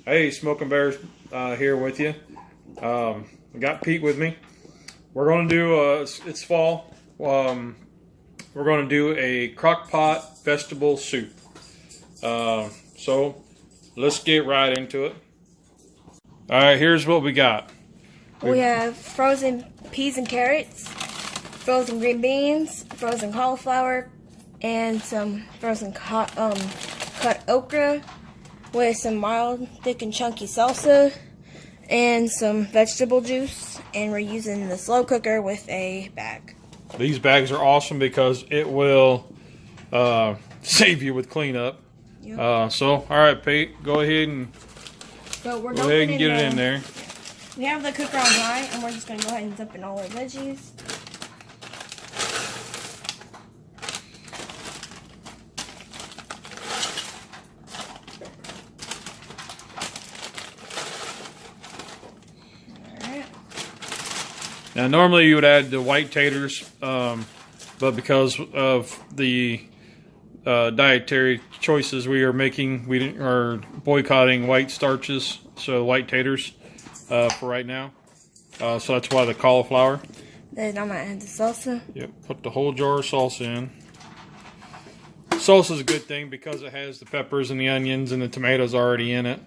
Hey, Smoking Bears here with you. I got Pete with me. We're going to do, it's fall, we're going to do a crock pot vegetable soup. So let's get right into it. Alright, here's what we got. We have frozen peas and carrots, frozen green beans, frozen cauliflower, and some frozen cut okra with some mild, thick, and chunky salsa, and some vegetable juice. And we're using the slow cooker with a bag. These bags are awesome because it will save you with cleanup. Yep. So, all right, Pete, go ahead and get it in there. We have the cooker on high, and we're just going to go ahead and dump in all our veggies. Now, normally you would add the white taters, but because of the dietary choices we are making, we are boycotting white starches, so white taters for right now. So that's why the cauliflower. Then I'm going to add the salsa. Yep, put the whole jar of salsa in. Salsa is a good thing because it has the peppers and the onions and the tomatoes already in it.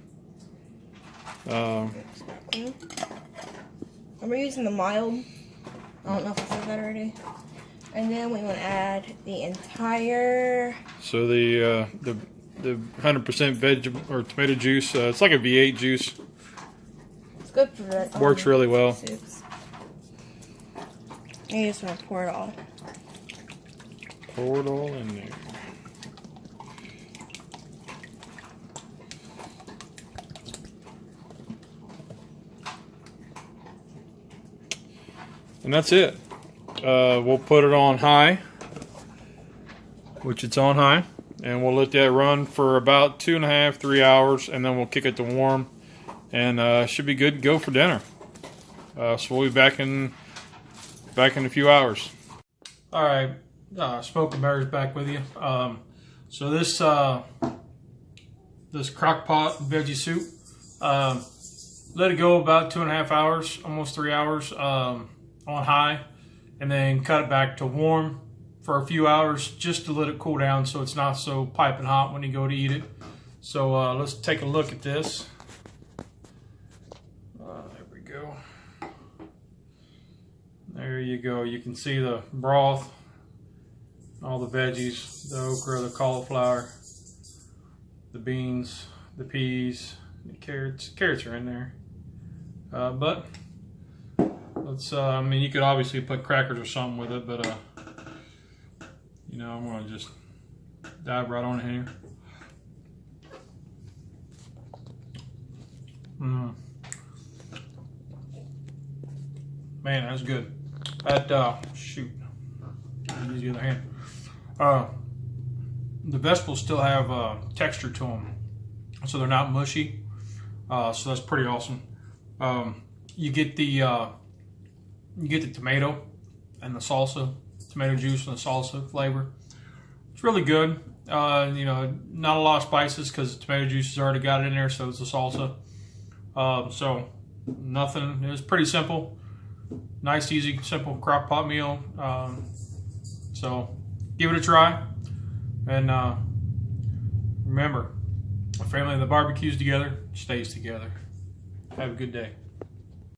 We're using the mild. I don't know if I said that already. And then we want to add the entire. So the 100% veg or tomato juice. It's like a V8 juice. It's good for that. Works really well. Soups. You just want to pour it all. Pour it all in there. And that's it. We'll put it on high, which it's on high, and we'll let that run for about 2.5 to 3 hours, and then we'll kick it to warm, and should be good to go for dinner. So we'll be back in a few hours. All right, Smoking Bears back with you. So this crock pot veggie soup, let it go about 2.5 hours, almost 3 hours. On high, and then cut it back to warm for a few hours just to let it cool down so it's not so piping hot when you go to eat it. So let's take a look at this. There we go. There you go. You can see the broth, all the veggies, the okra, the cauliflower, the beans, the peas, the carrots. Carrots are in there, but let's, I mean, you could obviously put crackers or something with it, but, you know, I'm going to just dive right on here. Man, that's good. That, shoot. Use the other hand. The vegetables still have texture to them, so they're not mushy. So that's pretty awesome. You get the tomato and the salsa, tomato juice and the salsa flavor. It's really good. You know, not a lot of spices because the tomato juice has already got it in there, so it's the salsa. So nothing. It was pretty simple. Nice, easy, simple crock pot meal. So give it a try. And remember, a family that barbecues together stays together. Have a good day.